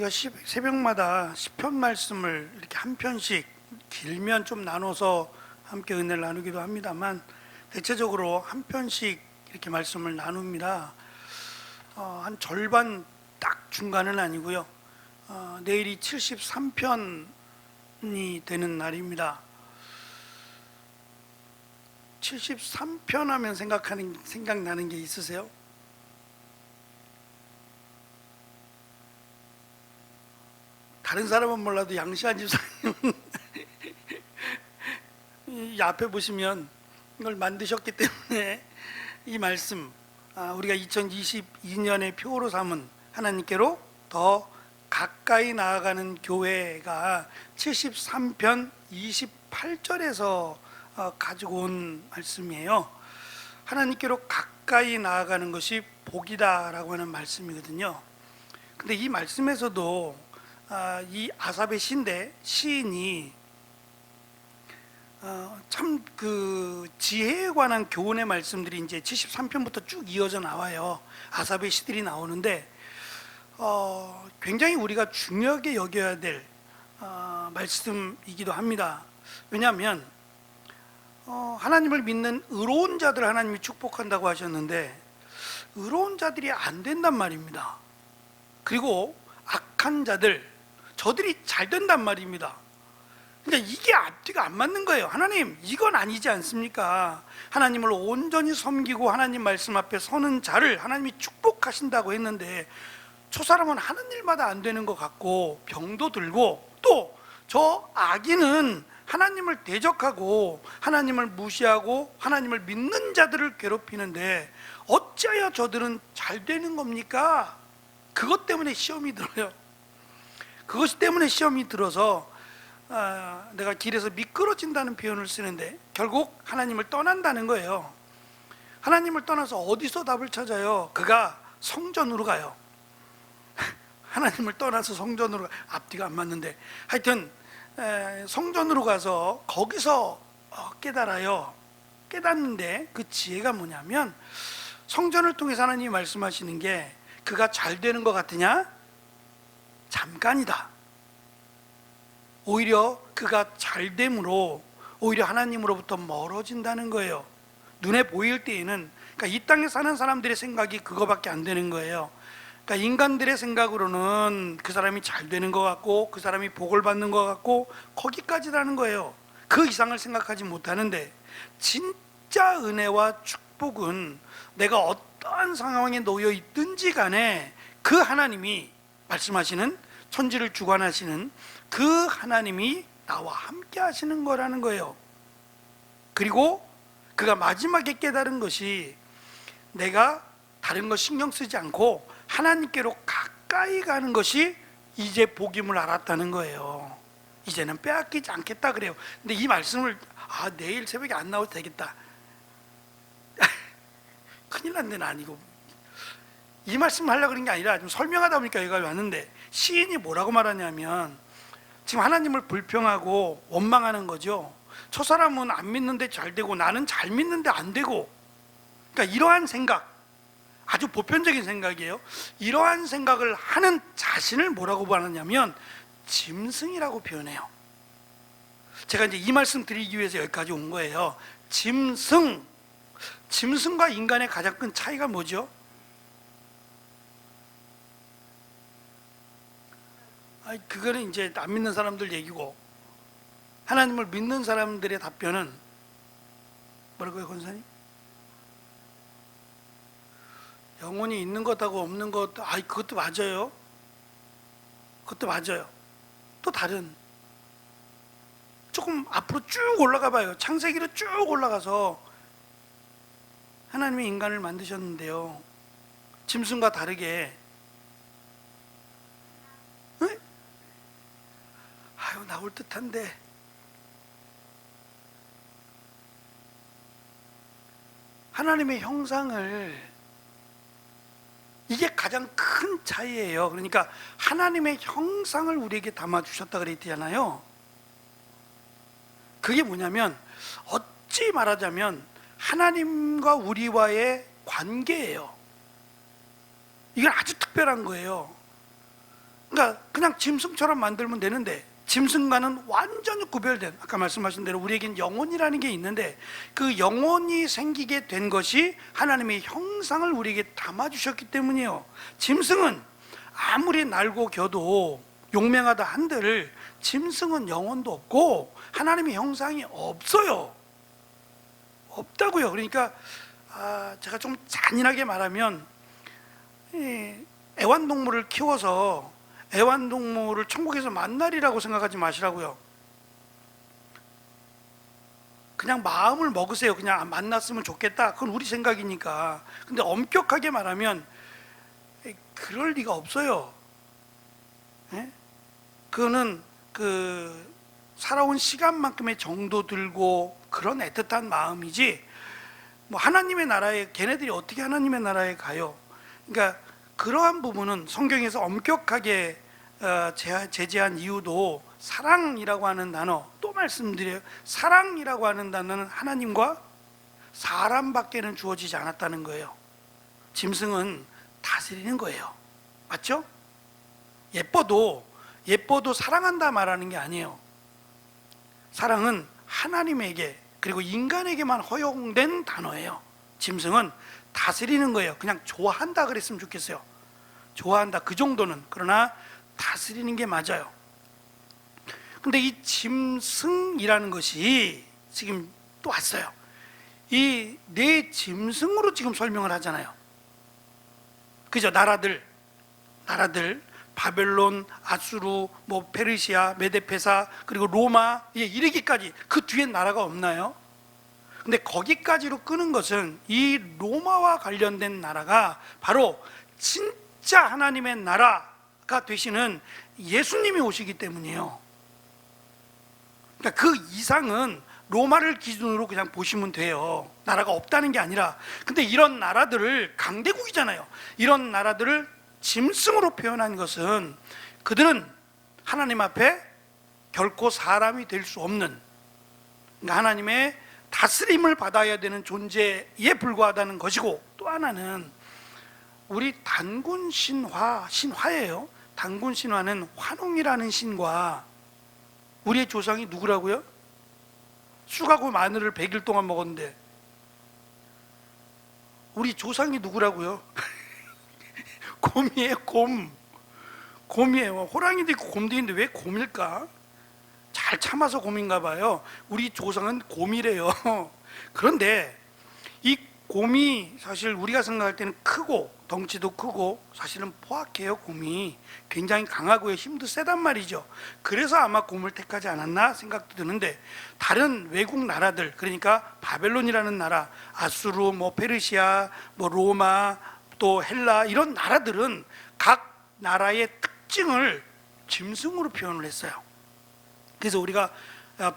우리가 새벽마다 시편 말씀을 이렇게 한 편씩 길면 좀 나눠서 함께 은혜를 나누기도 합니다만 대체적으로 한 편씩 이렇게 말씀을 나눕니다. 한 절반 딱 중간은 아니고요. 내일이 73편이 되는 날입니다. 73편 하면 생각나는 게 있으세요? 다른 사람은 몰라도 양시한 집사님은 이 앞에 보시면 이걸 만드셨기 때문에 이 말씀, 우리가 2022년의 표로 삼은 하나님께로 더 가까이 나아가는 교회가 73편 28절에서 가지고 온 말씀이에요. 하나님께로 가까이 나아가는 것이 복이다라고 하는 말씀이거든요. 근데 이 말씀에서도 이 아삽의 시인이 참 그 지혜에 관한 교훈의 말씀들이 이제 73편부터 쭉 이어져 나와요. 아삽의 시들이 나오는데 굉장히 우리가 중요하게 여겨야 될 말씀이기도 합니다. 왜냐하면 하나님을 믿는 의로운 자들 하나님이 축복한다고 하셨는데 의로운 자들이 안 된단 말입니다. 그리고 악한 자들, 저들이 잘 된단 말입니다. 그러니까 이게 앞뒤가 안 맞는 거예요. 하나님, 이건 아니지 않습니까? 하나님을 온전히 섬기고 하나님 말씀 앞에 서는 자를 하나님이 축복하신다고 했는데 저 사람은 하는 일마다 안 되는 것 같고 병도 들고 또 저 악인은 하나님을 대적하고 하나님을 무시하고 하나님을 믿는 자들을 괴롭히는데 어찌하여 저들은 잘 되는 겁니까? 그것 때문에 시험이 들어요. 그것 때문에 시험이 들어서 내가 길에서 미끄러진다는 표현을 쓰는데 결국 하나님을 떠난다는 거예요. 하나님을 떠나서 어디서 답을 찾아요? 그가 성전으로 가요. 하나님을 떠나서 성전으로 앞뒤가 안 맞는데 하여튼 성전으로 가서 거기서 깨달아요. 깨닫는데 그 지혜가 뭐냐면 성전을 통해서 하나님이 말씀하시는 게 그가 잘 되는 것 같으냐? 잠깐이다. 오히려 그가 잘됨으로 오히려 하나님으로부터 멀어진다는 거예요. 눈에 보일 때에는 그러니까 이 땅에 사는 사람들의 생각이 그거밖에 안 되는 거예요. 그러니까 인간들의 생각으로는 그 사람이 잘 되는 것 같고 그 사람이 복을 받는 것 같고 거기까지라는 거예요. 그 이상을 생각하지 못하는데 진짜 은혜와 축복은 내가 어떠한 상황에 놓여 있든지 간에 그 하나님이 말씀하시는 천지를 주관하시는 그 하나님이 나와 함께 하시는 거라는 거예요. 그리고 그가 마지막에 깨달은 것이 내가 다른 거 신경 쓰지 않고 하나님께로 가까이 가는 것이 이제 복임을 알았다는 거예요. 이제는 빼앗기지 않겠다 그래요. 근데 이 말씀을 내일 새벽에 안 나와도 되겠다. 큰일 난 데는 아니고 이 말씀을 하려고 그런 게 아니라 좀 설명하다 보니까 여기가 왔는데 시인이 뭐라고 말하냐면 지금 하나님을 불평하고 원망하는 거죠. 저 사람은 안 믿는데 잘 되고 나는 잘 믿는데 안 되고, 그러니까 이러한 생각, 아주 보편적인 생각이에요. 이러한 생각을 하는 자신을 뭐라고 말하냐면 짐승이라고 표현해요. 제가 이제 이 말씀 드리기 위해서 여기까지 온 거예요. 짐승과 인간의 가장 큰 차이가 뭐죠? 그거는 이제 안 믿는 사람들 얘기고, 하나님을 믿는 사람들의 답변은 뭐라고요, 권사님? 영혼이 있는 것하고 없는 것, 그것도 맞아요. 그것도 맞아요. 또 다른, 조금 앞으로 쭉 올라가 봐요. 창세기로 쭉 올라가서 하나님이 인간을 만드셨는데요, 짐승과 다르게 나올 듯한데 하나님의 형상을, 이게 가장 큰 차이예요. 그러니까 하나님의 형상을 우리에게 담아주셨다 그랬잖아요. 그게 뭐냐면 어찌 말하자면 하나님과 우리와의 관계예요. 이건 아주 특별한 거예요. 그러니까 그냥 짐승처럼 만들면 되는데 짐승과는 완전히 구별된, 아까 말씀하신 대로 우리에겐 영혼이라는 게 있는데 그 영혼이 생기게 된 것이 하나님의 형상을 우리에게 담아주셨기 때문이에요. 짐승은 아무리 날고 겨도 용맹하다 한들 짐승은 영혼도 없고 하나님의 형상이 없어요. 없다고요. 그러니까 제가 좀 잔인하게 말하면 애완동물을 키워서 애완동물을 천국에서 만나리라고 생각하지 마시라고요. 그냥 마음을 먹으세요. 그냥 만났으면 좋겠다. 그건 우리 생각이니까. 근데 엄격하게 말하면 그럴 리가 없어요. 그거는 살아온 시간만큼의 정도 들고 그런 애틋한 마음이지, 뭐 하나님의 나라에, 걔네들이 어떻게 하나님의 나라에 가요? 그러니까 그러한 부분은 성경에서 엄격하게 제재한 이유도 사랑이라고 하는 단어, 또 말씀드려요. 사랑이라고 하는 단어는 하나님과 사람밖에는 주어지지 않았다는 거예요. 짐승은 다스리는 거예요. 맞죠? 예뻐도 사랑한다 말하는 게 아니에요. 사랑은 하나님에게 그리고 인간에게만 허용된 단어예요. 짐승은 다스리는 거예요. 그냥 좋아한다 그랬으면 좋겠어요. 좋아한다, 그 정도는. 그러나 다스리는 게 맞아요. 근데 이 짐승이라는 것이 지금 또 왔어요. 이 네 짐승으로 지금 설명을 하잖아요. 그죠? 나라들 바벨론, 아수르, 뭐 페르시아, 메데페사, 그리고 로마 이르기까지 그 뒤엔 나라가 없나요? 근데 거기까지로 끄는 것은 이 로마와 관련된 나라가 바로 진짜 하나님의 나라가 되시는 예수님이 오시기 때문이에요. 그러니까 그 이상은 로마를 기준으로 그냥 보시면 돼요. 나라가 없다는 게 아니라. 근데 이런 나라들을, 강대국이잖아요. 이런 나라들을 짐승으로 표현한 것은 그들은 하나님 앞에 결코 사람이 될 수 없는, 그러니까 하나님의 다스림을 받아야 되는 존재에 불과하다는 것이고, 또 하나는 우리 단군 신화예요. 단군 신화는 환웅이라는 신과 우리의 조상이 누구라고요? 쑥하고 마늘을 100일 동안 먹었는데 우리 조상이 누구라고요? 곰이에요. 곰이에요. 호랑이도 있고 곰도 있는데 왜 곰일까? 잘 참아서 곰인가 봐요. 우리 조상은 곰이래요. 그런데 이 곰이 사실 우리가 생각할 때는 크고 덩치도 크고 사실은 포악해요. 곰이 굉장히 강하고요, 힘도 세단 말이죠. 그래서 아마 곰을 택하지 않았나 생각도 드는데, 다른 외국 나라들, 그러니까 바벨론이라는 나라, 아수르, 뭐 페르시아, 뭐 로마, 또 헬라, 이런 나라들은 각 나라의 특징을 짐승으로 표현을 했어요. 그래서 우리가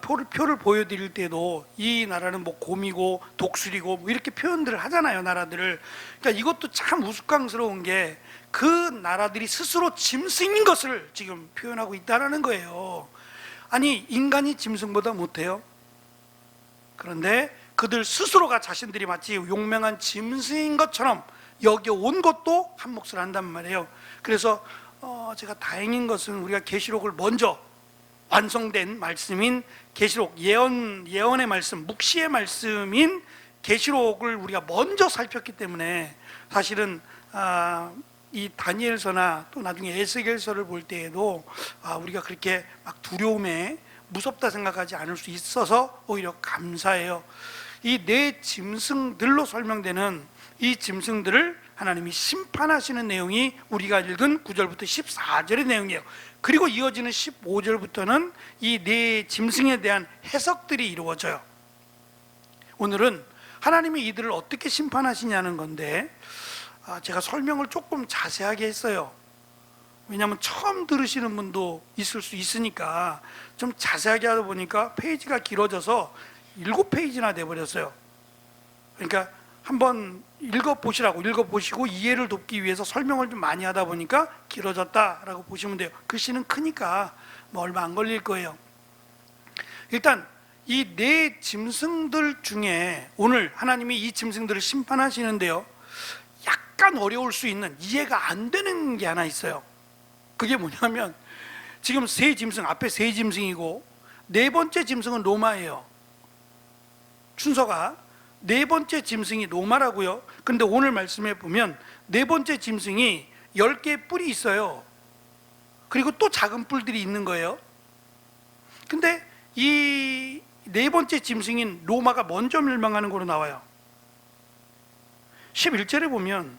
표를 보여드릴 때도 이 나라는 뭐 곰이고 독수리고 뭐 이렇게 표현들을 하잖아요, 나라들을. 그러니까 이것도 참 우스꽝스러운 게 그 나라들이 스스로 짐승인 것을 지금 표현하고 있다는 거예요. 아니, 인간이 짐승보다 못해요? 그런데 그들 스스로가 자신들이 마치 용맹한 짐승인 것처럼 여겨온 것도 한 몫을 한단 말이에요. 그래서 제가 다행인 것은 우리가 계시록을 먼저, 완성된 말씀인 계시록, 예언의 말씀, 묵시의 말씀인 계시록을 우리가 먼저 살폈기 때문에 사실은 이 다니엘서나 또 나중에 에스겔서를 볼 때에도 우리가 그렇게 막 두려움에 무섭다 생각하지 않을 수 있어서 오히려 감사해요. 이 네 짐승들로 설명되는 이 짐승들을 하나님이 심판하시는 내용이 우리가 읽은 9절부터 14절의 내용이에요. 그리고 이어지는 15절부터는 이 네 짐승에 대한 해석들이 이루어져요. 오늘은 하나님이 이들을 어떻게 심판하시냐는 건데, 제가 설명을 조금 자세하게 했어요. 왜냐하면 처음 들으시는 분도 있을 수 있으니까 좀 자세하게 하다 보니까 페이지가 길어져서 7페이지나 돼버렸어요. 그러니까 한번 읽어보시고 이해를 돕기 위해서 설명을 좀 많이 하다 보니까 길어졌다라고 보시면 돼요. 글씨는 크니까 뭐 얼마 안 걸릴 거예요. 일단 이 네 짐승들 중에 오늘 하나님이 이 짐승들을 심판하시는데요, 약간 어려울 수 있는, 이해가 안 되는 게 하나 있어요. 그게 뭐냐면 지금 세 짐승, 앞에 세 짐승이고 네 번째 짐승은 로마예요. 순서가 네 번째 짐승이 로마라고요. 그런데 오늘 말씀에 보면 네 번째 짐승이 10개의 뿔이 있어요. 그리고 또 작은 뿔들이 있는 거예요. 근데 이 네 번째 짐승인 로마가 먼저 멸망하는 걸로 나와요. 11절에 보면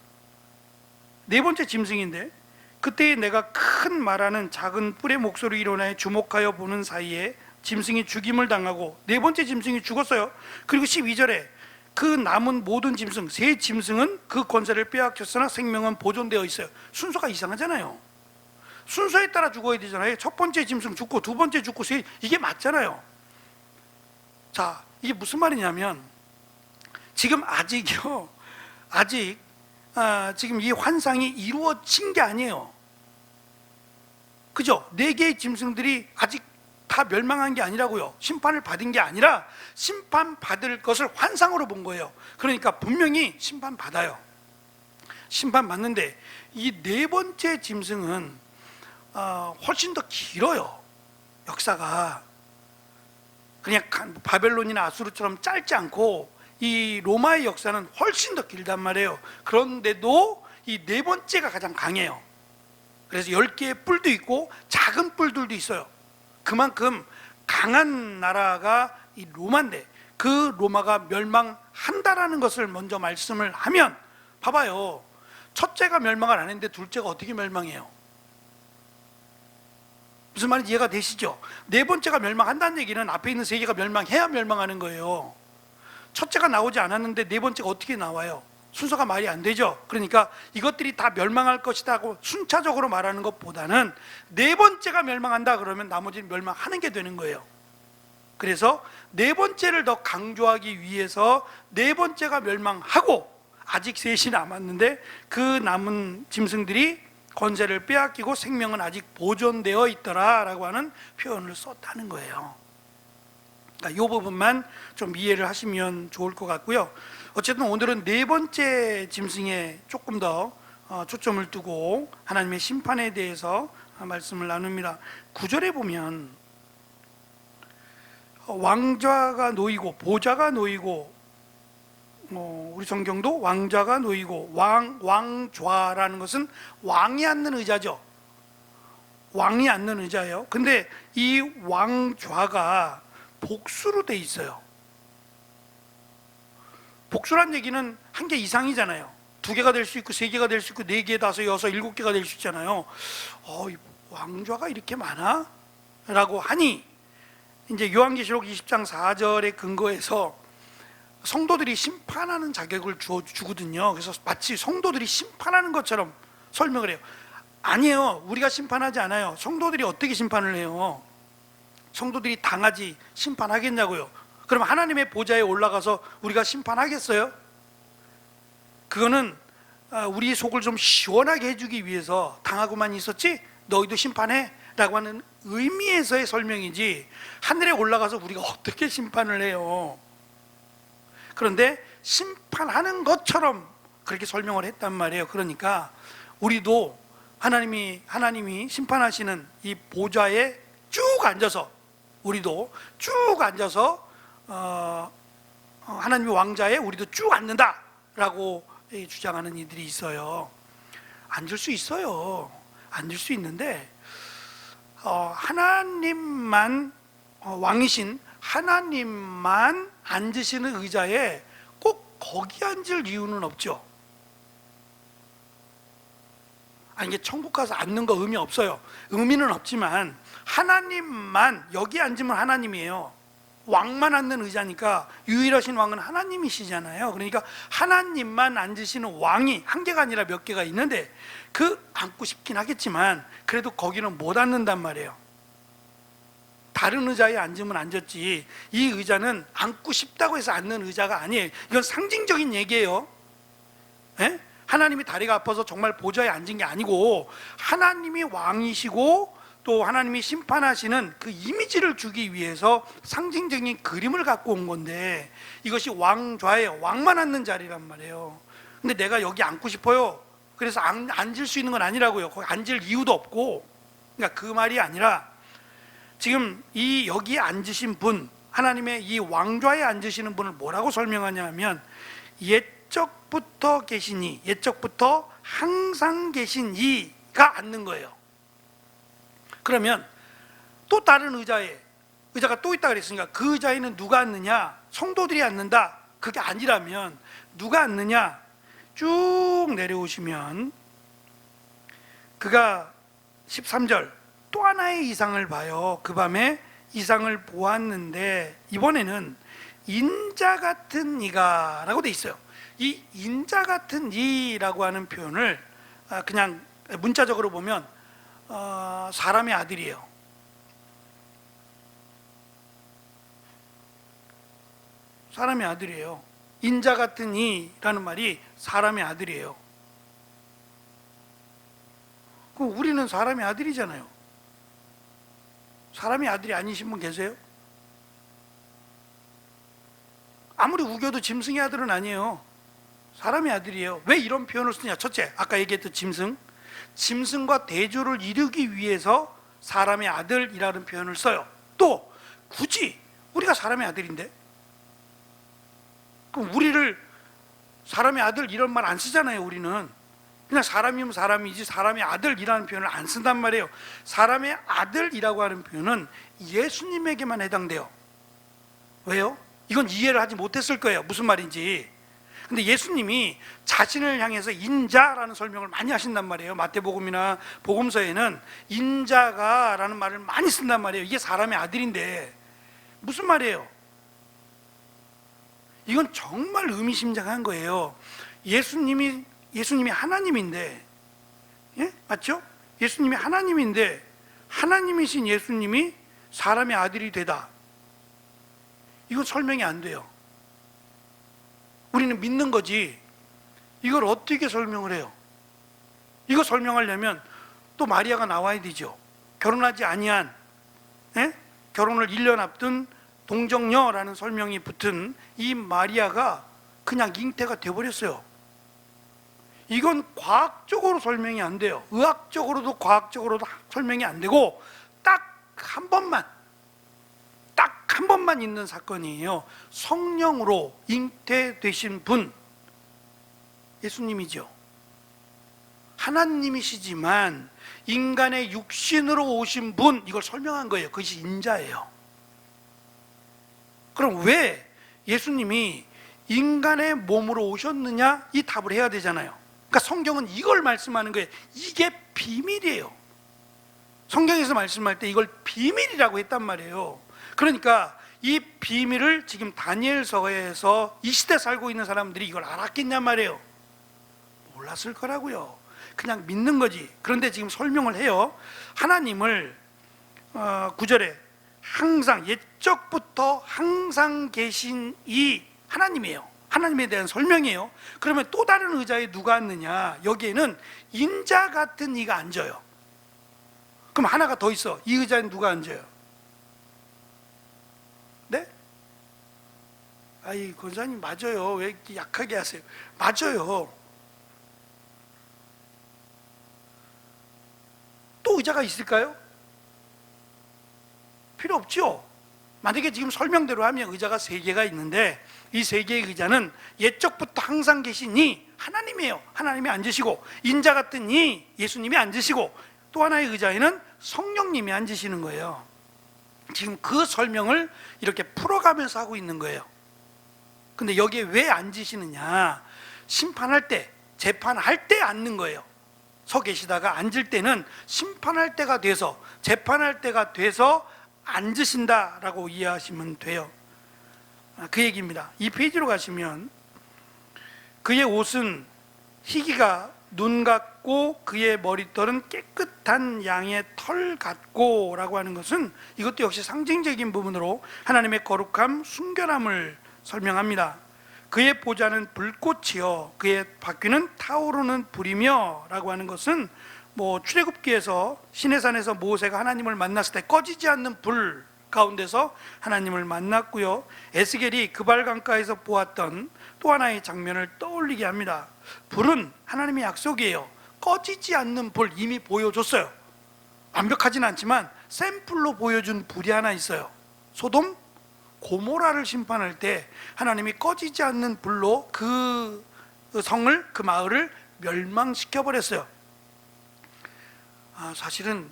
네 번째 짐승인데, 그때 내가 큰 말하는 작은 뿔의 목소리 일어나에 주목하여 보는 사이에 짐승이 죽임을 당하고 네 번째 짐승이 죽었어요. 그리고 12절에 그 남은 모든 짐승, 세 짐승은 그 권세를 빼앗겼으나 생명은 보존되어 있어요. 순서가 이상하잖아요. 순서에 따라 죽어야 되잖아요. 첫 번째 짐승 죽고 두 번째 죽고 이게 맞잖아요. 자, 이게 무슨 말이냐면 지금 아직이요, 아직 지금 이 환상이 이루어진 게 아니에요. 그죠? 네 개의 짐승들이 아직 다 멸망한 게 아니라고요. 심판을 받은 게 아니라 심판받을 것을 환상으로 본 거예요. 그러니까 분명히 심판받아요. 심판받는데 이 네 번째 짐승은 훨씬 더 길어요. 역사가 그냥 바벨론이나 아수르처럼 짧지 않고 이 로마의 역사는 훨씬 더 길단 말이에요. 그런데도 이 네 번째가 가장 강해요. 그래서 10개의 뿔도 있고 작은 뿔들도 있어요. 그만큼 강한 나라가 이 로마인데 그 로마가 멸망한다라는 것을 먼저 말씀을 하면, 봐봐요, 첫째가 멸망을 안 했는데 둘째가 어떻게 멸망해요? 무슨 말인지 이해가 되시죠? 네 번째가 멸망한다는 얘기는 앞에 있는 세 개가 멸망해야 멸망하는 거예요. 첫째가 나오지 않았는데 네 번째가 어떻게 나와요? 순서가 말이 안 되죠. 그러니까 이것들이 다 멸망할 것이다 고 순차적으로 말하는 것보다는 네 번째가 멸망한다 그러면 나머지는 멸망하는 게 되는 거예요. 그래서 네 번째를 더 강조하기 위해서 네 번째가 멸망하고 아직 셋이 남았는데 그 남은 짐승들이 권세를 빼앗기고 생명은 아직 보존되어 있더라 라고 하는 표현을 썼다는 거예요. 그러니까 이 부분만 좀 이해를 하시면 좋을 것 같고요. 어쨌든 오늘은 네 번째 짐승에 조금 더 초점을 두고 하나님의 심판에 대해서 말씀을 나눕니다. 9절에 보면 왕좌가 놓이고 보좌가 놓이고, 우리 성경도 왕좌가 놓이고, 왕좌라는 것은 왕이 앉는 의자죠. 왕이 앉는 의자예요. 근데 이 왕좌가 복수로 돼 있어요. 복수란 얘기는 한 개 이상이잖아요. 두 개가 될 수 있고 세 개가 될 수 있고 네 개, 다섯, 여섯, 일곱 개가 될 수 있잖아요. 왕좌가 이렇게 많아? 라고 하니 이제 요한계시록 20장 4절에 근거해서 성도들이 심판하는 자격을 주거든요. 그래서 마치 성도들이 심판하는 것처럼 설명을 해요. 아니에요. 우리가 심판하지 않아요. 성도들이 어떻게 심판을 해요? 성도들이 당하지 심판하겠냐고요. 그럼 하나님의 보좌에 올라가서 우리가 심판하겠어요? 그거는 우리 속을 좀 시원하게 해주기 위해서 당하고만 있었지 너희도 심판해 라고 하는 의미에서의 설명이지, 하늘에 올라가서 우리가 어떻게 심판을 해요? 그런데 심판하는 것처럼 그렇게 설명을 했단 말이에요. 그러니까 우리도 하나님이 심판하시는 이 보좌에 쭉 앉아서, 우리도 쭉 앉아서 하나님의 왕좌에 우리도 쭉 앉는다라고 주장하는 이들이 있어요. 앉을 수 있어요. 앉을 수 있는데 하나님만 왕이신 하나님만 앉으시는 의자에 꼭 거기 앉을 이유는 없죠. 이게 천국 가서 앉는 거 의미 없어요. 의미는 없지만 하나님만 여기 앉으면 하나님이에요. 왕만 앉는 의자니까 유일하신 왕은 하나님이시잖아요. 그러니까 하나님만 앉으시는 왕이 한 개가 아니라 몇 개가 있는데 앉고 싶긴 하겠지만 그래도 거기는 못 앉는단 말이에요. 다른 의자에 앉으면 앉았지, 이 의자는 앉고 싶다고 해서 앉는 의자가 아니에요. 이건 상징적인 얘기예요. 에? 하나님이 다리가 아파서 정말 보좌에 앉은 게 아니고 하나님이 왕이시고 또 하나님이 심판하시는 그 이미지를 주기 위해서 상징적인 그림을 갖고 온 건데, 이것이 왕좌예요. 왕만 앉는 자리란 말이에요. 근데 내가 여기 앉고 싶어요. 그래서 앉을 수 있는 건 아니라고요. 거기 앉을 이유도 없고. 그러니까 그 말이 아니라 지금 이 여기에 앉으신 분, 하나님의 이 왕좌에 앉으시는 분을 뭐라고 설명하냐 하면 옛적부터 계신 이, 옛적부터 항상 계신 이가 앉는 거예요. 그러면 또 다른 의자가 또 있다 그랬으니까 그 의자에는 누가 앉느냐? 성도들이 앉는다. 그게 아니라면 누가 앉느냐? 쭉 내려오시면 그가 13절 또 하나의 이상을 봐요. 그 밤에 이상을 보았는데 이번에는 인자 같은 이가 라고 돼 있어요. 이 인자 같은 이라고 하는 표현을 그냥 문자적으로 보면 사람의 아들이에요. 사람의 아들이에요. 인자 같은 이라는 말이 사람의 아들이에요. 그럼 우리는 사람의 아들이잖아요. 사람의 아들이 아니신 분 계세요? 아무리 우겨도 짐승의 아들은 아니에요. 사람의 아들이에요. 왜 이런 표현을 쓰냐? 첫째, 아까 얘기했던 짐승과 대조를 이루기 위해서 사람의 아들이라는 표현을 써요. 또 굳이 우리가 사람의 아들인데, 그럼 우리를 사람의 아들 이런 말 안 쓰잖아요. 우리는 그냥 사람이면 사람이지 사람의 아들이라는 표현을 안 쓴단 말이에요. 사람의 아들이라고 하는 표현은 예수님에게만 해당돼요. 왜요? 이건 이해를 하지 못했을 거예요. 무슨 말인지. 근데 예수님이 자신을 향해서 인자라는 설명을 많이 하신단 말이에요. 마태복음이나 복음서에는 인자가 라는 말을 많이 쓴단 말이에요. 이게 사람의 아들인데 무슨 말이에요? 이건 정말 의미심장한 거예요. 예수님이 하나님인데, 예? 맞죠? 예수님이 하나님인데 하나님이신 예수님이 사람의 아들이 되다. 이건 설명이 안 돼요. 우리는 믿는 거지 이걸 어떻게 설명을 해요? 이거 설명하려면 또 마리아가 나와야 되죠. 결혼하지 아니한, 예? 결혼을 1년 앞둔 동정녀라는 설명이 붙은 이 마리아가 그냥 잉태가 돼버렸어요. 이건 과학적으로 설명이 안 돼요. 의학적으로도 과학적으로도 설명이 안 되고 딱 한 번만 있는 사건이에요. 성령으로 잉태되신 분, 예수님이죠. 하나님이시지만 인간의 육신으로 오신 분, 이걸 설명한 거예요. 그것이 인자예요. 그럼 왜 예수님이 인간의 몸으로 오셨느냐? 이 답을 해야 되잖아요. 그러니까 성경은 이걸 말씀하는 거예요. 이게 비밀이에요. 성경에서 말씀할 때 이걸 비밀이라고 했단 말이에요. 그러니까 이 비밀을 지금 다니엘서에서 이 시대 살고 있는 사람들이 이걸 알았겠냐 말이에요. 몰랐을 거라고요. 그냥 믿는 거지. 그런데 지금 설명을 해요. 하나님을 9절에 항상, 옛적부터 항상 계신 이 하나님이에요. 하나님에 대한 설명이에요. 그러면 또 다른 의자에 누가 앉느냐? 여기에는 인자 같은 이가 앉아요. 그럼 하나가 더 있어. 이 의자에 누가 앉아요? 네? 아이, 권사님 맞아요. 왜 이렇게 약하게 하세요? 맞아요. 또 의자가 있을까요? 필요 없죠. 만약에 지금 설명대로 하면 의자가 3개가 있는데 이 3개의 의자는 옛적부터 항상 계신 이 하나님이에요. 하나님이 앉으시고, 인자 같은 이 예수님이 앉으시고, 또 하나의 의자에는 성령님이 앉으시는 거예요. 지금 그 설명을 이렇게 풀어가면서 하고 있는 거예요. 근데 여기에 왜 앉으시느냐? 심판할 때, 재판할 때 앉는 거예요. 서 계시다가 앉을 때는 심판할 때가 돼서, 재판할 때가 돼서 앉으신다라고 이해하시면 돼요. 그 얘기입니다. 이 페이지로 가시면 그의 옷은 희기가 눈 같고 그의 머리털은 깨끗한 양의 털 같고 라고 하는 것은 이것도 역시 상징적인 부분으로 하나님의 거룩함, 순결함을 설명합니다. 그의 보좌는 불꽃이요 그의 바퀴는 타오르는 불이며 라고 하는 것은 출애굽기에서 시내산에서 모세가 하나님을 만났을 때 꺼지지 않는 불, 가운데서 하나님을 만났고요. 에스겔이 그발 강가에서 보았던 또 하나의 장면을 떠올리게 합니다. 불은 하나님의 약속이에요. 꺼지지 않는 불 이미 보여줬어요. 완벽하진 않지만 샘플로 보여준 불이 하나 있어요. 소돔, 고모라를 심판할 때 하나님이 꺼지지 않는 불로 그 성을, 그 마을을 멸망시켜 버렸어요. 사실은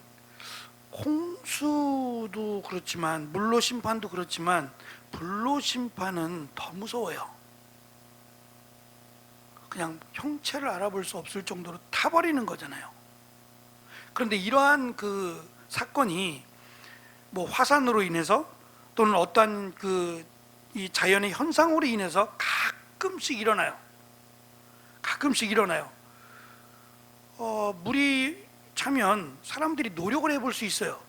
홍수도 그렇지만 물로 심판도 그렇지만 불로 심판은 더 무서워요. 그냥 형체를 알아볼 수 없을 정도로 타버리는 거잖아요. 그런데 이러한 그 사건이 뭐 화산으로 인해서 또는 어떠한 이 자연의 현상으로 인해서 가끔씩 일어나요. 가끔씩 일어나요. 물이 차면 사람들이 노력을 해볼 수 있어요.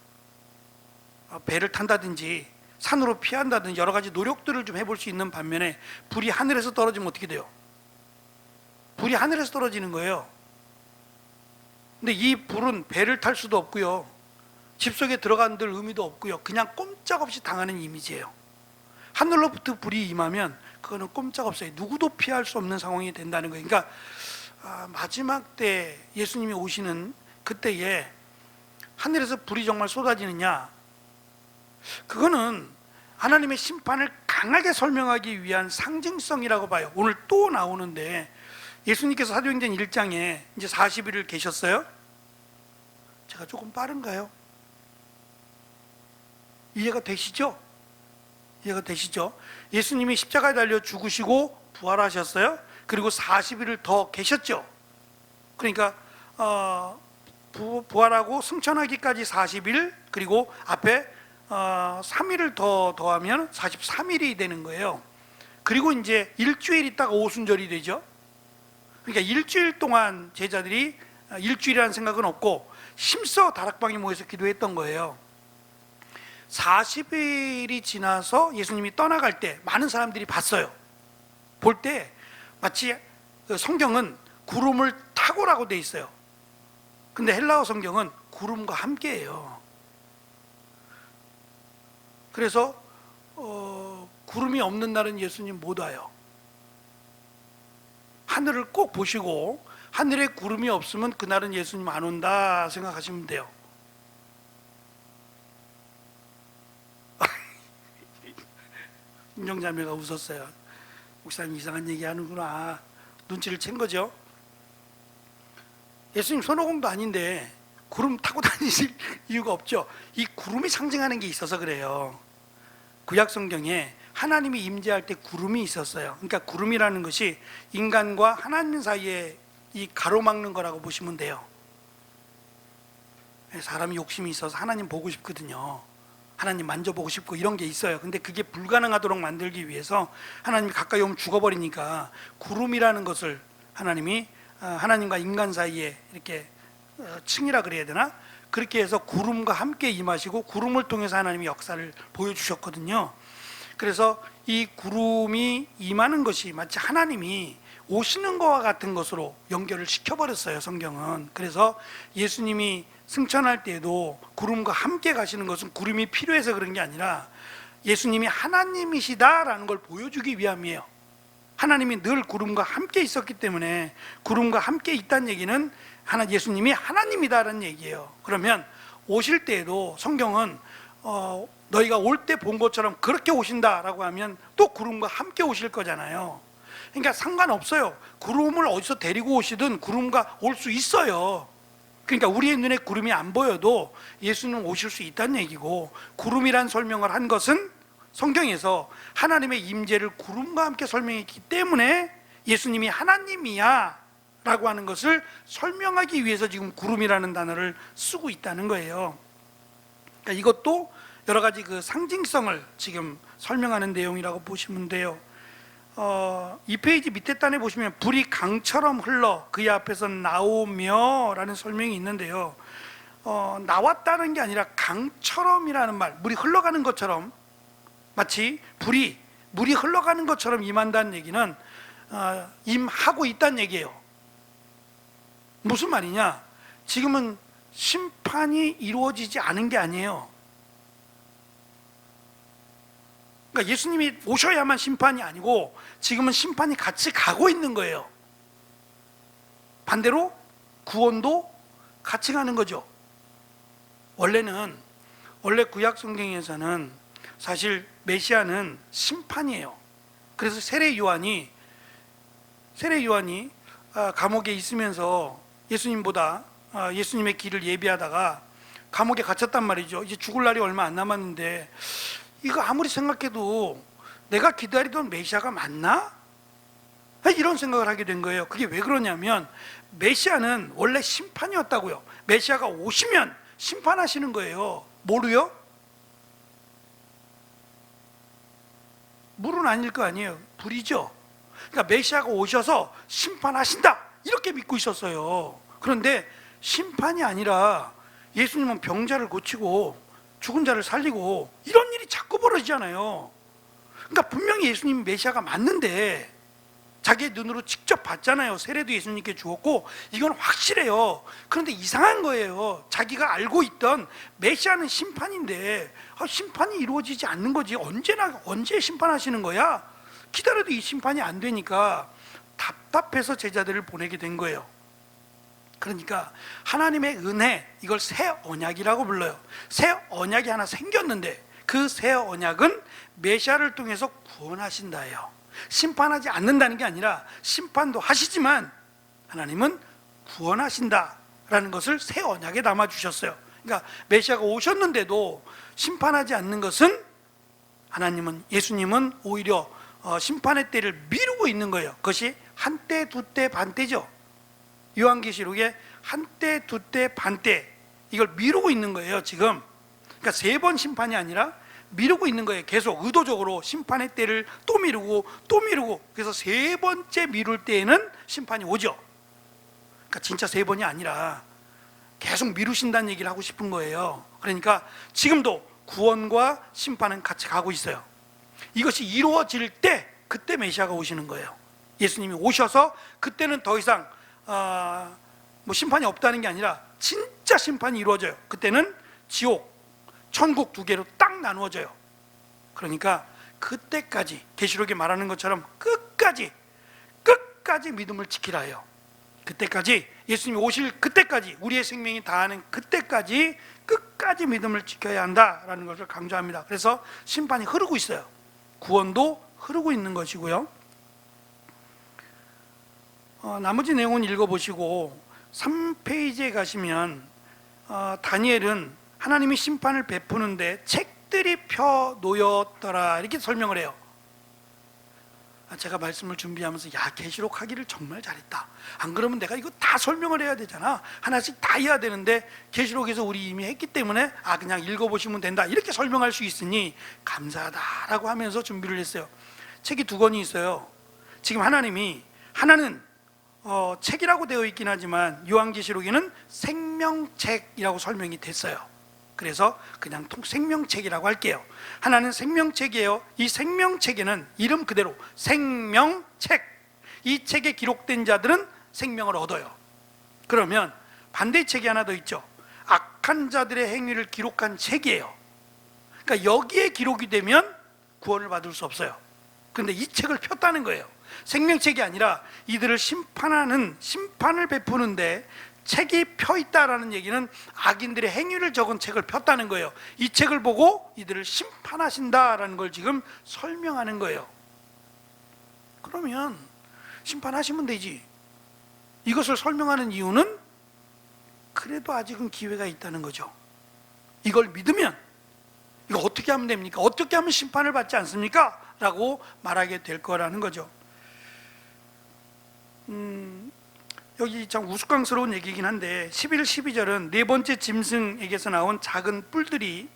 배를 탄다든지 산으로 피한다든지 여러 가지 노력들을 좀 해볼 수 있는 반면에 불이 하늘에서 떨어지면 어떻게 돼요? 불이 하늘에서 떨어지는 거예요. 근데 이 불은 배를 탈 수도 없고요, 집 속에 들어간들 의미도 없고요, 그냥 꼼짝없이 당하는 이미지예요. 하늘로부터 불이 임하면 그거는 꼼짝없어요. 누구도 피할 수 없는 상황이 된다는 거예요. 그러니까 마지막 때 예수님이 오시는 그때에 하늘에서 불이 정말 쏟아지느냐, 그거는 하나님의 심판을 강하게 설명하기 위한 상징성이라고 봐요. 오늘 또 나오는데 예수님께서 사도행전 1장에 이제 40일을 계셨어요. 제가 조금 빠른가요? 이해가 되시죠? 이해가 되시죠? 예수님이 십자가에 달려 죽으시고 부활하셨어요. 그리고 40일을 더 계셨죠. 그러니까 부활하고 승천하기까지 40일, 그리고 앞에 3일을 더하면 43일이 되는 거예요. 그리고 이제 일주일 있다가 오순절이 되죠. 그러니까 일주일 동안 제자들이, 일주일이라는 생각은 없고 힘써 다락방에 모여서 기도했던 거예요. 40일이 지나서 예수님이 떠나갈 때 많은 사람들이 봤어요. 볼 때 마치 성경은 구름을 타고라고 돼 있어요. 근데 헬라어 성경은 구름과 함께예요. 그래서 구름이 없는 날은 예수님 못 와요. 하늘을 꼭 보시고 하늘에 구름이 없으면 그날은 예수님 안 온다 생각하시면 돼요. 인정자매가 웃었어요. 목사님 이상한 얘기 하는구나. 눈치를 챈 거죠. 예수님 손오공도 아닌데 구름 타고 다니실 이유가 없죠. 이 구름이 상징하는 게 있어서 그래요. 구약 성경에 하나님이 임재할 때 구름이 있었어요. 그러니까 구름이라는 것이 인간과 하나님 사이에 이 가로막는 거라고 보시면 돼요. 사람이 욕심이 있어서 하나님 보고 싶거든요. 하나님 만져보고 싶고 이런 게 있어요. 근데 그게 불가능하도록 만들기 위해서 하나님이 가까이 오면 죽어버리니까 구름이라는 것을 하나님이 하나님과 인간 사이에 이렇게 층이라 그래야 되나? 그렇게 해서 구름과 함께 임하시고 구름을 통해서 하나님이 역사를 보여주셨거든요. 그래서 이 구름이 임하는 것이 마치 하나님이 오시는 것과 같은 것으로 연결을 시켜버렸어요, 성경은. 그래서 예수님이 승천할 때에도 구름과 함께 가시는 것은 구름이 필요해서 그런 게 아니라 예수님이 하나님이시다라는 걸 보여주기 위함이에요. 하나님이 늘 구름과 함께 있었기 때문에 구름과 함께 있다는 얘기는 예수님이 하나님이다라는 얘기예요. 그러면 오실 때에도 성경은 너희가 올 때 본 것처럼 그렇게 오신다라고 하면 또 구름과 함께 오실 거잖아요. 그러니까 상관없어요. 구름을 어디서 데리고 오시든 구름과 올 수 있어요. 그러니까 우리의 눈에 구름이 안 보여도 예수님 오실 수 있다는 얘기고, 구름이란 설명을 한 것은 성경에서 하나님의 임재를 구름과 함께 설명했기 때문에 예수님이 하나님이야 라고 하는 것을 설명하기 위해서 지금 구름이라는 단어를 쓰고 있다는 거예요. 그러니까 이것도 여러 가지 그 상징성을 지금 설명하는 내용이라고 보시면 돼요. 이 페이지 밑에 단에 보시면 불이 강처럼 흘러 그의 앞에서 나오며 라는 설명이 있는데요, 나왔다는 게 아니라 강처럼이라는 말, 물이 흘러가는 것처럼, 마치 물이 흘러가는 것처럼 임한다는 얘기는 임하고 있다는 얘기예요. 무슨 말이냐? 지금은 심판이 이루어지지 않은 게 아니에요. 그러니까 예수님이 오셔야만 심판이 아니고 지금은 심판이 같이 가고 있는 거예요. 반대로 구원도 같이 가는 거죠. 원래 구약 성경에서는 사실 메시아는 심판이에요. 그래서 세례 요한이 감옥에 있으면서 예수님의 길을 예비하다가 감옥에 갇혔단 말이죠. 이제 죽을 날이 얼마 안 남았는데 이거 아무리 생각해도 내가 기다리던 메시아가 맞나? 이런 생각을 하게 된 거예요. 그게 왜 그러냐면 메시아는 원래 심판이었다고요. 메시아가 오시면 심판하시는 거예요. 뭐로요? 물은 아닐 거 아니에요. 불이죠. 그러니까 메시아가 오셔서 심판하신다 이렇게 믿고 있었어요. 그런데 심판이 아니라 예수님은 병자를 고치고 죽은 자를 살리고 이런 일이 자꾸 벌어지잖아요. 그러니까 분명히 예수님이 메시아가 맞는데 자기의 눈으로 직접 봤잖아요. 세례도 예수님께 주었고 이건 확실해요. 그런데 이상한 거예요. 자기가 알고 있던 메시아는 심판인데 심판이 이루어지지 않는 거지. 언제 심판하시는 거야? 기다려도 이 심판이 안 되니까 답답해서 제자들을 보내게 된 거예요. 그러니까 하나님의 은혜, 이걸 새 언약이라고 불러요. 새 언약이 하나 생겼는데 그 새 언약은 메시아를 통해서 구원하신다예요. 심판하지 않는다는 게 아니라 심판도 하시지만 하나님은 구원하신다라는 것을 새 언약에 담아주셨어요. 그러니까 메시아가 오셨는데도 심판하지 않는 것은 예수님은 오히려 심판의 때를 미루고 있는 거예요. 그것이 한때, 두때, 반때죠. 요한계시록에 한때, 두때, 반때 이걸 미루고 있는 거예요. 지금 그러니까 3번 심판이 아니라 미루고 있는 거예요. 계속 의도적으로 심판의 때를 또 미루고 그래서 3번째 미룰 때에는 심판이 오죠. 그러니까 진짜 3번이 아니라 계속 미루신다는 얘기를 하고 싶은 거예요. 그러니까 지금도 구원과 심판은 같이 가고 있어요. 이것이 이루어질 때 그때 메시아가 오시는 거예요. 예수님이 오셔서 그때는 더 이상 심판이 없다는 게 아니라 진짜 심판이 이루어져요. 그때는 지옥, 천국 2개로 딱 나누어져요. 그러니까 그때까지 계시록에 말하는 것처럼 끝까지 믿음을 지키라 해요. 그때까지 예수님이 오실 그때까지 우리의 생명이 다하는 그때까지 끝까지 믿음을 지켜야 한다라는 것을 강조합니다. 그래서 심판이 흐르고 있어요. 구원도 흐르고 있는 것이고요. 나머지 내용은 읽어보시고 3페이지에 가시면 다니엘은 하나님이 심판을 베푸는데 책들이 펴 놓였더라 이렇게 설명을 해요. 제가 말씀을 준비하면서 계시록 하기를 정말 잘했다. 안 그러면 내가 이거 다 설명을 해야 되잖아. 하나씩 다 해야 되는데 계시록에서 우리 이미 했기 때문에 그냥 읽어보시면 된다 이렇게 설명할 수 있으니 감사하다라고 하면서 준비를 했어요. 책이 2권이 있어요. 지금 하나는 책이라고 되어 있긴 하지만 요한계시록에는 생명책이라고 설명이 됐어요. 그래서 그냥 생명책이라고 할게요. 하나는 생명책이에요. 이 생명책에는 이름 그대로 생명책, 이 책에 기록된 자들은 생명을 얻어요. 그러면 반대의 책이 하나 더 있죠. 악한 자들의 행위를 기록한 책이에요. 그러니까 여기에 기록이 되면 구원을 받을 수 없어요. 그런데 이 책을 폈다는 거예요. 생명책이 아니라 이들을 심판을 베푸는데 책이 펴 있다라는 얘기는 악인들의 행위를 적은 책을 폈다는 거예요. 이 책을 보고 이들을 심판하신다라는 걸 지금 설명하는 거예요. 그러면 심판하시면 되지. 이것을 설명하는 이유는 그래도 아직은 기회가 있다는 거죠. 이걸 믿으면 이거 어떻게 하면 됩니까? 어떻게 하면 심판을 받지 않습니까? 라고 말하게 될 거라는 거죠. 여기 참 우스꽝스러운 얘기이긴 한데 11, 12절은 4번째 짐승에게서 나온 작은 뿔들이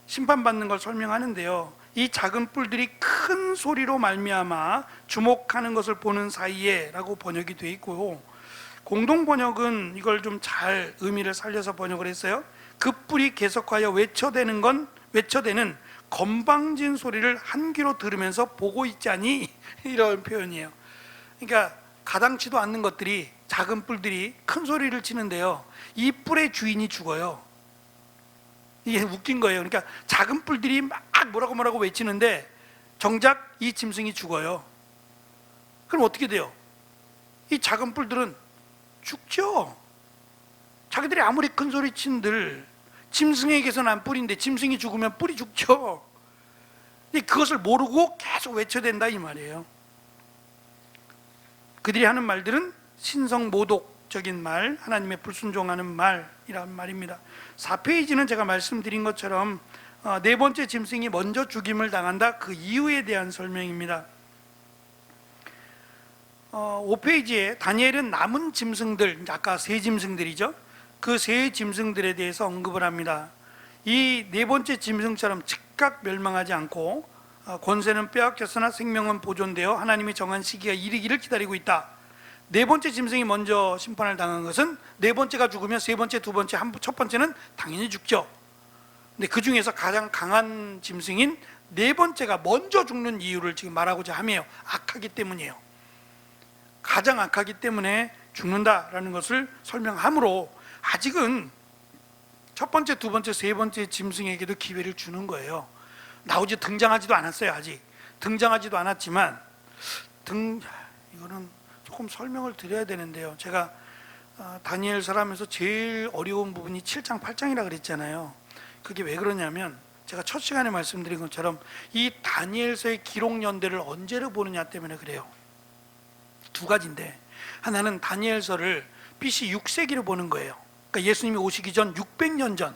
심판받는 걸 설명하는데요. 이 작은 뿔들이 큰 소리로 말미암아 주목하는 것을 보는 사이에 라고 번역이 되어 있고요. 공동 번역은 이걸 좀 잘 의미를 살려서 번역을 했어요. 그 뿔이 계속하여 외쳐대는 건방진 소리를 한 귀로 들으면서 보고 있자니 이런 표현이에요. 그러니까 가당치도 않는 것들이, 작은 뿔들이 큰 소리를 치는데요, 이 뿔의 주인이 죽어요. 이게 웃긴 거예요. 그러니까 작은 뿔들이 막 막 뭐라고 외치는데 정작 이 짐승이 죽어요. 그럼 어떻게 돼요? 이 작은 뿔들은 죽죠. 자기들이 아무리 큰 소리 친들 짐승에게서 난 뿔인데 짐승이 죽으면 뿔이 죽죠. 근데 그것을 모르고 계속 외쳐야 된다 이 말이에요. 그들이 하는 말들은 신성모독적인 말, 하나님의 불순종하는 말이란 말입니다. 4페이지는 제가 말씀드린 것처럼 네 번째 짐승이 먼저 죽임을 당한다, 그 이유에 대한 설명입니다. 5페이지에 다니엘은 남은 짐승들, 아까 세 짐승들이죠, 그 세 짐승들에 대해서 언급을 합니다. 이 네 번째 짐승처럼 즉각 멸망하지 않고 권세는 빼앗겼으나 생명은 보존되어 하나님이 정한 시기가 이르기를 기다리고 있다. 네 번째 짐승이 먼저 심판을 당한 것은 네 번째가 죽으면 세 번째, 두 번째, 첫 번째는 당연히 죽죠. 근데 그 중에서 가장 강한 짐승인 네 번째가 먼저 죽는 이유를 지금 말하고자 하며 악하기 때문이에요. 가장 악하기 때문에 죽는다라는 것을 설명하므로 아직은 첫 번째, 두 번째, 세 번째 짐승에게도 기회를 주는 거예요. 등장하지도 않았어요. 아직 등장하지도 않았지만 이거는 조금 설명을 드려야 되는데요. 제가 다니엘서를 하면서 제일 어려운 부분이 7장, 8장이라 그랬잖아요. 그게 왜 그러냐면 제가 첫 시간에 말씀드린 것처럼 이 다니엘서의 기록 연대를 언제로 보느냐 때문에 그래요. 두 가지인데, 하나는 다니엘서를 BC 6세기로 보는 거예요. 그러니까 예수님이 오시기 전 600년 전,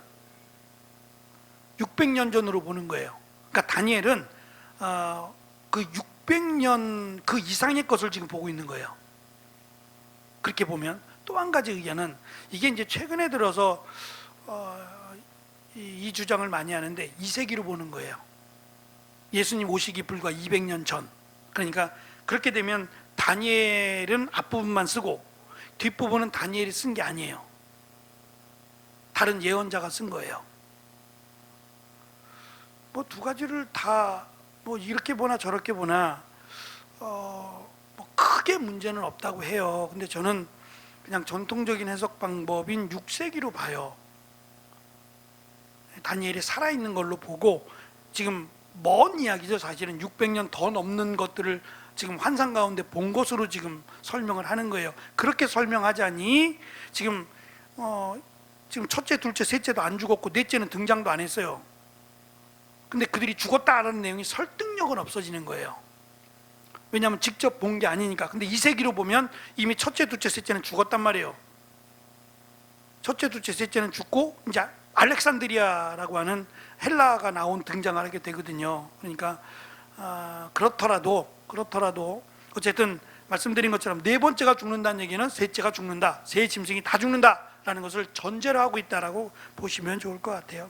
600년 전으로 보는 거예요. 그러니까 다니엘은 그 600년 그 이상의 것을 지금 보고 있는 거예요. 그렇게 보면 또 한 가지 의견은, 이게 이제 최근에 들어서 이 주장을 많이 하는데 2세기로 보는 거예요. 예수님 오시기 불과 200년 전. 그러니까 그렇게 되면 다니엘은 앞부분만 쓰고 뒷부분은 다니엘이 쓴 게 아니에요. 다른 예언자가 쓴 거예요. 뭐 두 가지를 다 뭐 이렇게 보나 저렇게 보나 뭐 크게 문제는 없다고 해요. 근데 저는 그냥 전통적인 해석 방법인 6세기로 봐요. 다니엘이 살아있는 걸로 보고, 지금 먼 이야기죠. 사실은 600년 더 넘는 것들을 지금 환상 가운데 본 것으로 지금 설명을 하는 거예요. 그렇게 설명하자니 지금 첫째, 둘째, 셋째도 안 죽었고 넷째는 등장도 안 했어요. 근데 그들이 죽었다라는 내용이 설득력은 없어지는 거예요. 왜냐하면 직접 본 게 아니니까. 근데 2세기로 보면 이미 첫째, 둘째, 셋째는 죽었단 말이에요. 첫째, 둘째, 셋째는 죽고 이제 알렉산드리아라고 하는 헬라가 등장을 하게 되거든요. 그러니까 그렇더라도 어쨌든 말씀드린 것처럼 네 번째가 죽는다는 얘기는 셋째가 죽는다, 세 짐승이 다 죽는다라는 것을 전제로 하고 있다라고 보시면 좋을 것 같아요.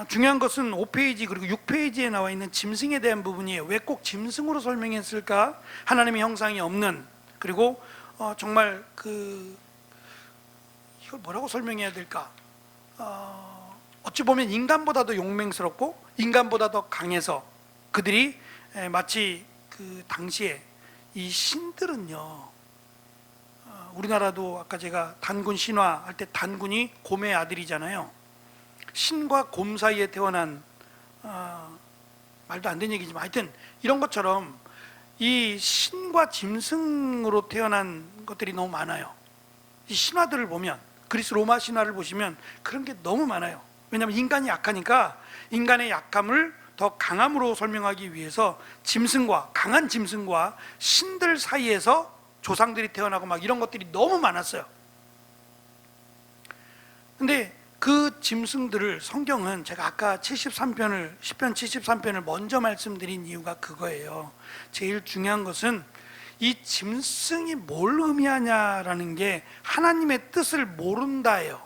중요한 것은 5페이지 그리고 6페이지에 나와 있는 짐승에 대한 부분이에요. 왜 꼭 짐승으로 설명했을까? 하나님의 형상이 없는, 그리고 정말 이걸 뭐라고 설명해야 될까? 어찌 보면 인간보다도 용맹스럽고 인간보다도 강해서 그들이 마치 그 당시에 이 신들은요, 우리나라도 아까 제가 단군 신화 할 때 단군이 곰의 아들이잖아요. 신과 곰 사이에 태어난 말도 안 되는 얘기지만 하여튼 이런 것처럼 이 신과 짐승으로 태어난 것들이 너무 많아요. 이 신화들을 보면, 그리스 로마 신화를 보시면 그런 게 너무 많아요. 왜냐하면 인간이 약하니까 인간의 약함을 더 강함으로 설명하기 위해서 강한 짐승과 신들 사이에서 조상들이 태어나고 막 이런 것들이 너무 많았어요. 근데 그 짐승들을 성경은, 제가 아까 73편을, 시편 73편을 먼저 말씀드린 이유가 그거예요. 제일 중요한 것은 이 짐승이 뭘 의미하냐라는 게 하나님의 뜻을 모른다예요.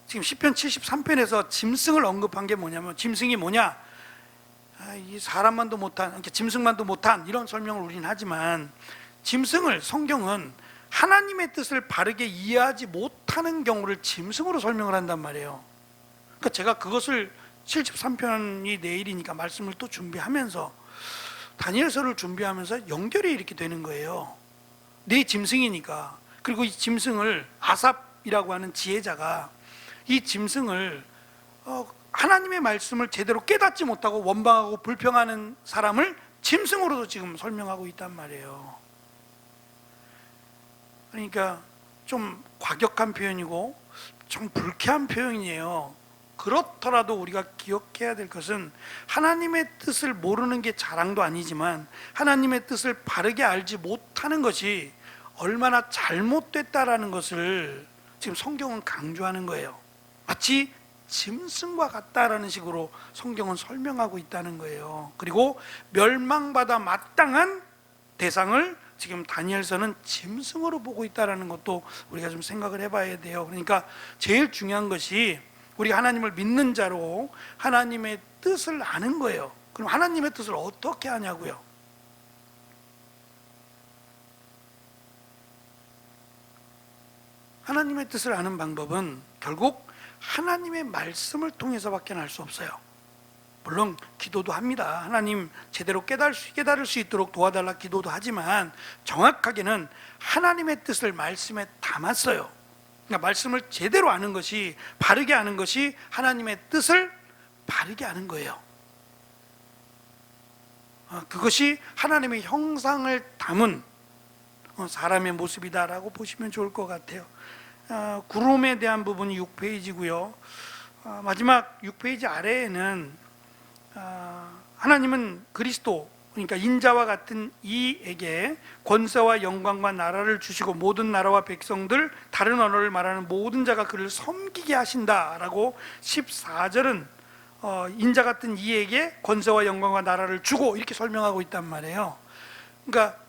지금 시편 73편에서 짐승을 언급한 게 뭐냐면, 짐승이 뭐냐? 이 사람만도 못한, 짐승만도 못한 이런 설명을 우리는 하지만, 짐승을 성경은 하나님의 뜻을 바르게 이해하지 못하는 경우를 짐승으로 설명을 한단 말이에요. 그러니까 제가 그것을 73편이 내일이니까 말씀을 또 준비하면서, 다니엘서를 준비하면서 연결이 이렇게 되는 거예요. 네 짐승이니까. 그리고 이 짐승을 아삽이라고 하는 지혜자가 이 짐승을 하나님의 말씀을 제대로 깨닫지 못하고 원망하고 불평하는 사람을 짐승으로도 지금 설명하고 있단 말이에요. 그러니까 좀 과격한 표현이고 좀 불쾌한 표현이에요. 그렇더라도 우리가 기억해야 될 것은 하나님의 뜻을 모르는 게 자랑도 아니지만 하나님의 뜻을 바르게 알지 못하는 것이 얼마나 잘못됐다라는 것을 지금 성경은 강조하는 거예요. 마치 짐승과 같다라는 식으로 성경은 설명하고 있다는 거예요. 그리고 멸망받아 마땅한 대상을 지금 다니엘서는 짐승으로 보고 있다는 것도 우리가 좀 생각을 해봐야 돼요. 그러니까 제일 중요한 것이 우리가 하나님을 믿는 자로 하나님의 뜻을 아는 거예요. 그럼 하나님의 뜻을 어떻게 아냐고요? 하나님의 뜻을 아는 방법은 결국 하나님의 말씀을 통해서밖에 알 수 없어요. 물론 기도도 합니다. 하나님 제대로 깨달을 수 있도록 도와달라 기도도 하지만 정확하게는 하나님의 뜻을 말씀에 담았어요. 그러니까 말씀을 제대로 아는 것이, 바르게 아는 것이 하나님의 뜻을 바르게 아는 거예요. 그것이 하나님의 형상을 담은 사람의 모습이다라고 보시면 좋을 것 같아요. 구름에 대한 부분이 6페이지고요. 마지막 6페이지 아래에는 하나님은 그리스도, 그러니까 인자와 같은 이에게 권세와 영광과 나라를 주시고 모든 나라와 백성들, 다른 언어를 말하는 모든 자가 그를 섬기게 하신다라고 14절은 인자 같은 이에게 권세와 영광과 나라를 주고 이렇게 설명하고 있단 말이에요. 그러니까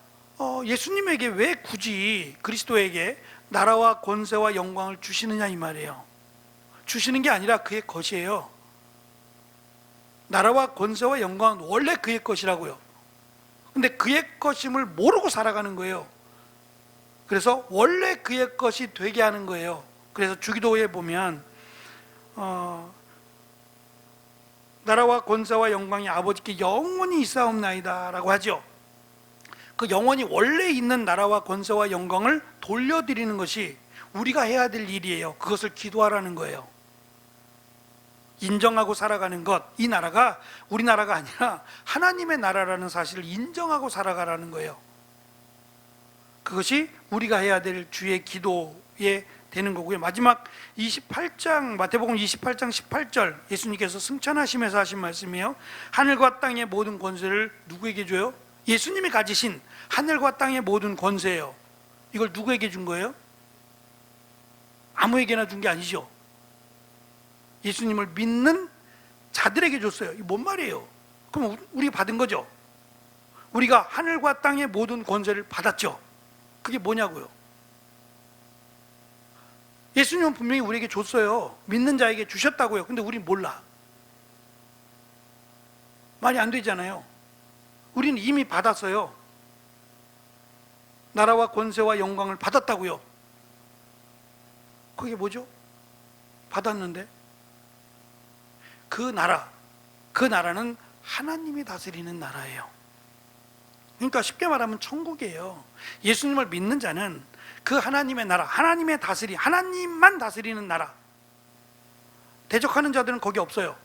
예수님에게 왜 굳이 그리스도에게 나라와 권세와 영광을 주시느냐 이 말이에요. 주시는 게 아니라 그의 것이에요. 나라와 권세와 영광은 원래 그의 것이라고요. 근데 그의 것임을 모르고 살아가는 거예요. 그래서 원래 그의 것이 되게 하는 거예요. 그래서 주기도에 보면 나라와 권세와 영광이 아버지께 영원히 있사옵나이다 라고 하죠. 그 영원히 원래 있는 나라와 권세와 영광을 돌려드리는 것이 우리가 해야 될 일이에요. 그것을 기도하라는 거예요. 인정하고 살아가는 것, 이 나라가 우리 나라가 아니라 하나님의 나라라는 사실을 인정하고 살아가라는 거예요. 그것이 우리가 해야 될 주의 기도에 되는 거고요. 마지막 28장, 마태복음 28장 18절 예수님께서 승천하시면서 하신 말씀이에요. 하늘과 땅의 모든 권세를 누구에게 줘요? 예수님이 가지신 하늘과 땅의 모든 권세예요. 이걸 누구에게 준 거예요? 아무에게나 준 게 아니죠. 예수님을 믿는 자들에게 줬어요. 이게 뭔 말이에요? 그럼 우리가 받은 거죠. 우리가 하늘과 땅의 모든 권세를 받았죠. 그게 뭐냐고요? 예수님은 분명히 우리에게 줬어요. 믿는 자에게 주셨다고요. 근데 우린 몰라. 말이 안 되잖아요. 우리는 이미 받았어요. 나라와 권세와 영광을 받았다고요. 그게 뭐죠? 받았는데 그 나라는 하나님이 다스리는 나라예요. 그러니까 쉽게 말하면 천국이에요. 예수님을 믿는 자는 그 하나님의 나라, 하나님만 다스리는 나라. 대적하는 자들은 거기 없어요.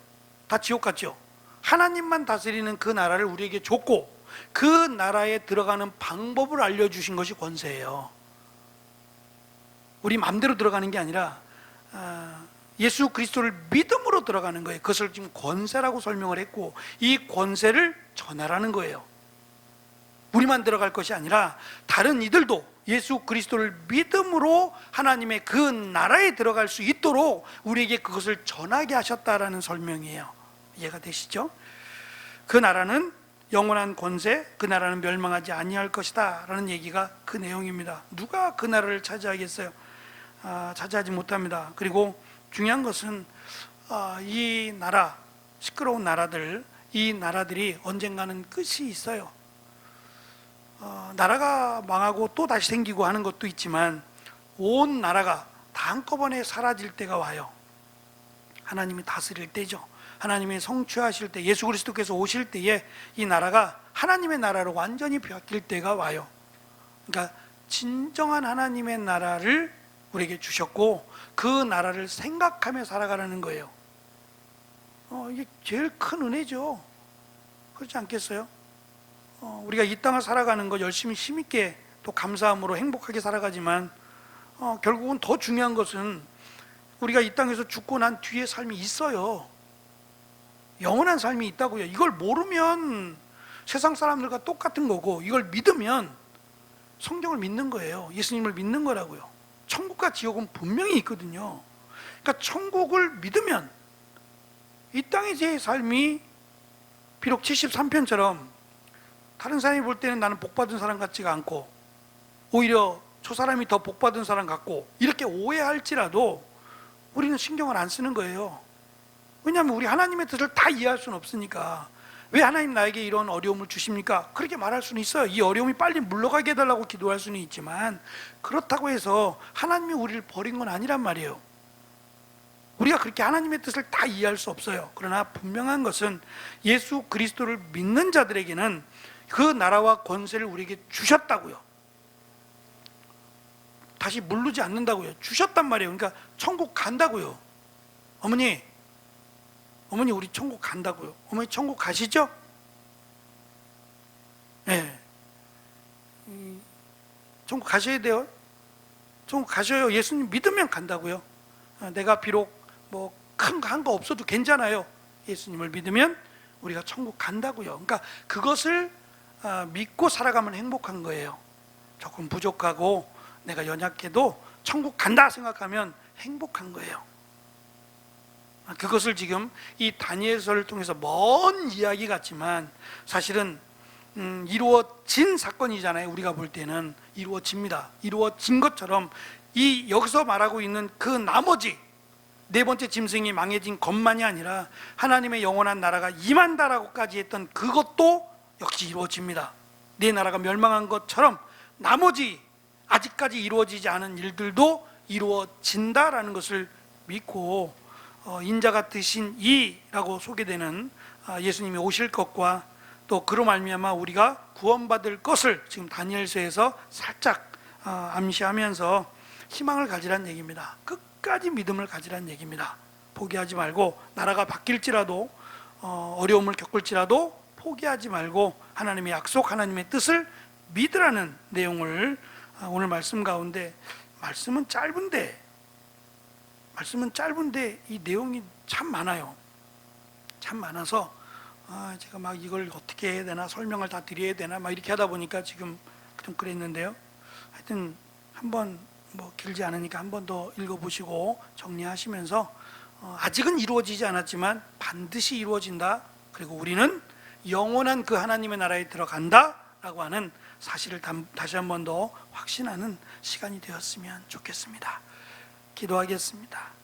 다 지옥 같죠. 하나님만 다스리는 그 나라를 우리에게 줬고 그 나라에 들어가는 방법을 알려주신 것이 권세예요. 우리 마음대로 들어가는 게 아니라 예수 그리스도를 믿음으로 들어가는 거예요. 그것을 지금 권세라고 설명을 했고 이 권세를 전하라는 거예요. 우리만 들어갈 것이 아니라 다른 이들도 예수 그리스도를 믿음으로 하나님의 그 나라에 들어갈 수 있도록 우리에게 그것을 전하게 하셨다라는 설명이에요. 이해가 되시죠? 그 나라는 영원한 권세, 그 나라는 멸망하지 아니할 것이다 라는 얘기가 그 내용입니다. 누가 그 나라를 차지하겠어요? 차지하지 못합니다. 그리고 중요한 것은 이 나라, 시끄러운 나라들, 이 나라들이 언젠가는 끝이 있어요. 나라가 망하고 또 다시 생기고 하는 것도 있지만 온 나라가 다 한꺼번에 사라질 때가 와요. 하나님이 다스릴 때죠. 하나님이 성취하실 때, 예수 그리스도께서 오실 때에 이 나라가 하나님의 나라로 완전히 바뀔 때가 와요. 그러니까 진정한 하나님의 나라를 우리에게 주셨고 그 나라를 생각하며 살아가라는 거예요. 이게 제일 큰 은혜죠. 그렇지 않겠어요? 우리가 이 땅을 살아가는 거 열심히 힘있게 또 감사함으로 행복하게 살아가지만 결국은 더 중요한 것은 우리가 이 땅에서 죽고 난 뒤에 삶이 있어요. 영원한 삶이 있다고요. 이걸 모르면 세상 사람들과 똑같은 거고, 이걸 믿으면 성경을 믿는 거예요. 예수님을 믿는 거라고요. 천국과 지옥은 분명히 있거든요. 그러니까 천국을 믿으면 이 땅의 삶이 비록 73편처럼 다른 사람이 볼 때는 나는 복받은 사람 같지가 않고 오히려 저 사람이 더 복받은 사람 같고 이렇게 오해할지라도 우리는 신경을 안 쓰는 거예요. 왜냐하면 우리 하나님의 뜻을 다 이해할 수는 없으니까. 왜 하나님 나에게 이런 어려움을 주십니까? 그렇게 말할 수는 있어요. 이 어려움이 빨리 물러가게 해달라고 기도할 수는 있지만, 그렇다고 해서 하나님이 우리를 버린 건 아니란 말이에요. 우리가 그렇게 하나님의 뜻을 다 이해할 수 없어요. 그러나 분명한 것은 예수 그리스도를 믿는 자들에게는 그 나라와 권세를 우리에게 주셨다고요. 다시 물르지 않는다고요. 주셨단 말이에요. 그러니까 천국 간다고요. 어머니 우리 천국 간다고요. 어머니 천국 가시죠? 네. 천국 가셔야 돼요. 천국 가셔요. 예수님 믿으면 간다고요. 내가 비록 뭐 큰 거 한 거 없어도 괜찮아요. 예수님을 믿으면 우리가 천국 간다고요. 그러니까 그것을 믿고 살아가면 행복한 거예요. 조금 부족하고 내가 연약해도 천국 간다 생각하면 행복한 거예요. 그것을 지금 이 다니엘서를 통해서 먼 이야기 같지만 사실은 이루어진 사건이잖아요. 우리가 볼 때는 이루어집니다. 이루어진 것처럼 이 여기서 말하고 있는 그 나머지 네 번째 짐승이 망해진 것만이 아니라 하나님의 영원한 나라가 임한다라고까지 했던 그것도 역시 이루어집니다. 네 나라가 멸망한 것처럼 나머지 아직까지 이루어지지 않은 일들도 이루어진다라는 것을 믿고 인자가 되신 이라고 소개되는 예수님이 오실 것과 또 그로 말미암아 우리가 구원받을 것을 지금 다니엘서에서 살짝 암시하면서 희망을 가지란 얘기입니다. 끝까지 믿음을 가지란 얘기입니다. 포기하지 말고, 나라가 바뀔지라도 어려움을 겪을지라도 포기하지 말고 하나님의 약속, 하나님의 뜻을 믿으라는 내용을 오늘 말씀 가운데, 말씀은 짧은데 이 내용이 참 많아요. 참 많아서 제가 막 이걸 어떻게 해야 되나, 설명을 다 드려야 되나 막 이렇게 하다 보니까 지금 좀 그랬는데요. 하여튼 한번 뭐 길지 않으니까 한 번 더 읽어보시고 정리하시면서 아직은 이루어지지 않았지만 반드시 이루어진다. 그리고 우리는 영원한 그 하나님의 나라에 들어간다 라고 하는 사실을 다시 한 번 더 확신하는 시간이 되었으면 좋겠습니다. 기도하겠습니다.